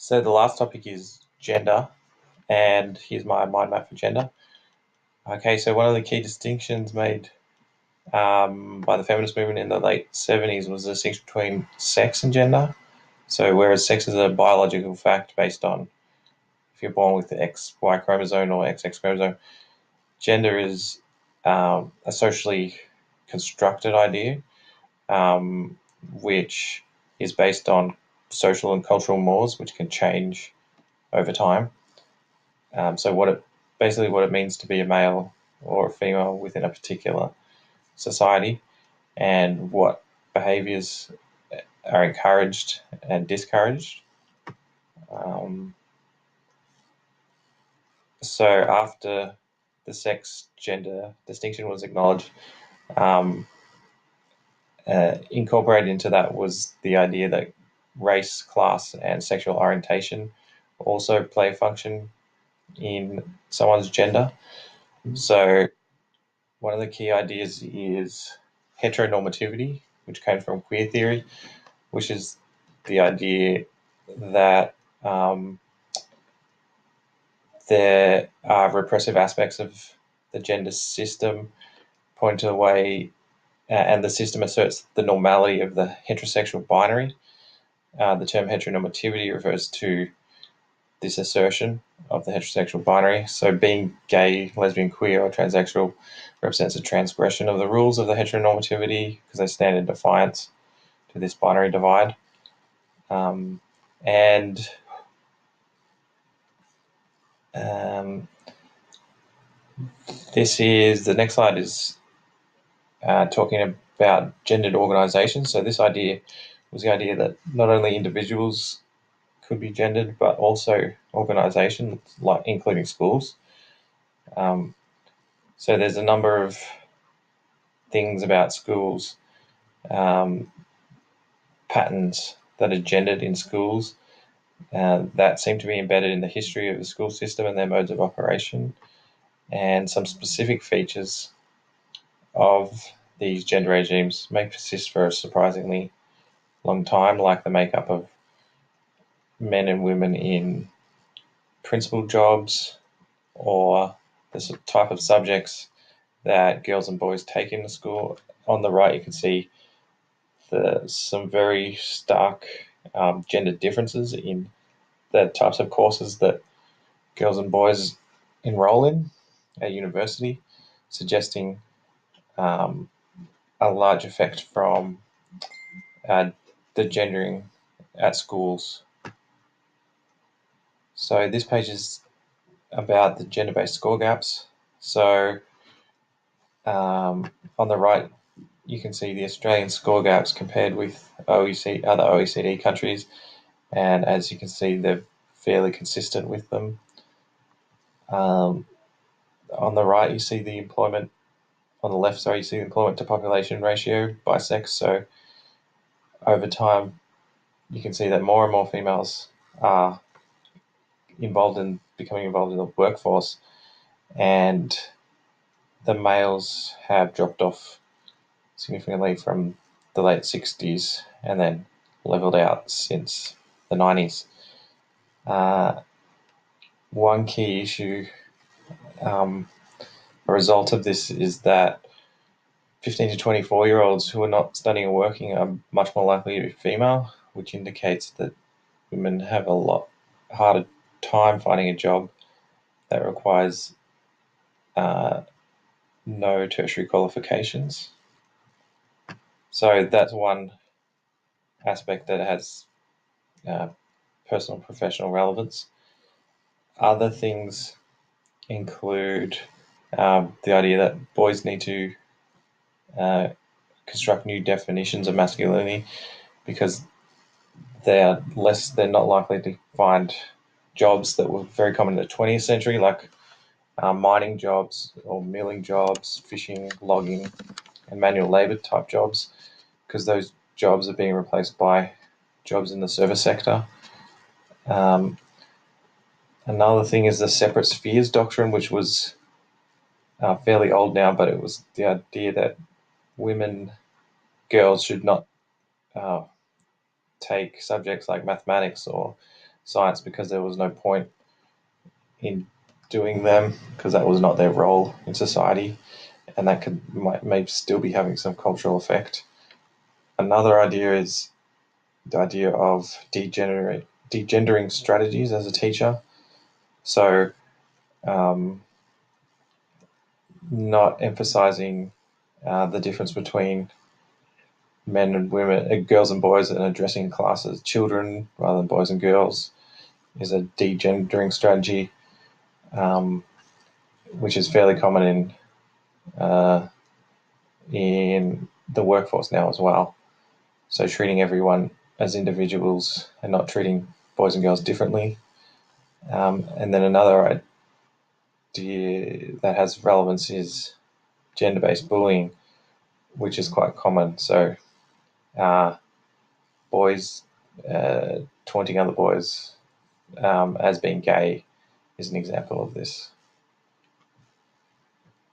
So the last topic is gender, and here's my mind map for gender. Okay, so one of the key distinctions made by the feminist movement in the late 70s was the distinction between sex and gender. So whereas sex is a biological fact based on if you're born with the XY chromosome or XX chromosome, gender is a socially constructed idea, which is based on social and cultural mores, which can change over time. So what it means to be a male or a female within a particular society, and what behaviours are encouraged and discouraged. So after the sex-gender distinction was acknowledged, incorporated into that was the idea that race, class, and sexual orientation also play a function in someone's gender. So one of the key ideas is heteronormativity, which came from queer theory, which is the idea that there are repressive aspects of the gender system point to the way, and the system asserts the normality of the heterosexual binary. The term heteronormativity refers to this assertion of the heterosexual binary. So being gay, lesbian, queer, or transsexual represents a transgression of the rules of the heteronormativity because they stand in defiance to this binary divide. This is the next slide is talking about gendered organizations. So this idea was the idea that not only individuals could be gendered, but also organizations, like including schools. So there's a number of things about schools, patterns that are gendered in schools that seem to be embedded in the history of the school system and their modes of operation, and some specific features of these gender regimes may persist for a surprisingly long time, like the makeup of men and women in principal jobs, or the type of subjects that girls and boys take into school. On the right, you can see some very stark gender differences in the types of courses that girls and boys enroll in at university, suggesting a large effect from the gendering at schools. So this page is about the gender-based score gaps. So on the right, you can see the Australian score gaps compared with other OECD countries, and as you can see, they're fairly consistent with them. On the right, you see the employment. On the left, you see the employment to population ratio by sex. So over time, you can see that more and more females are becoming involved in the workforce, and the males have dropped off significantly from the late 60s and then leveled out since the 90s. One key issue, a result of this, is that 15 to 24-year-olds who are not studying or working are much more likely to be female, which indicates that women have a lot harder time finding a job that requires no tertiary qualifications. So that's one aspect that has personal and professional relevance. Other things include the idea that boys need to construct new definitions of masculinity because they're not likely to find jobs that were very common in the 20th century, like mining jobs or milling jobs, fishing, logging, and manual labor type jobs, because those jobs are being replaced by jobs in the service sector. Another thing is the separate spheres doctrine, which was fairly old now, but it was the idea that girls should not take subjects like mathematics or science because there was no point in doing them because that was not their role in society, and that may still be having some cultural effect. Another idea is the idea of degendering strategies as a teacher. So, not emphasizing the difference between men and women, girls and boys, and addressing classes children rather than boys and girls is a degendering strategy, which is fairly common in the workforce now as well. So treating everyone as individuals and not treating boys and girls differently. And then another idea that has relevance is gender-based bullying, which is quite common. So boys taunting other boys as being gay is an example of this.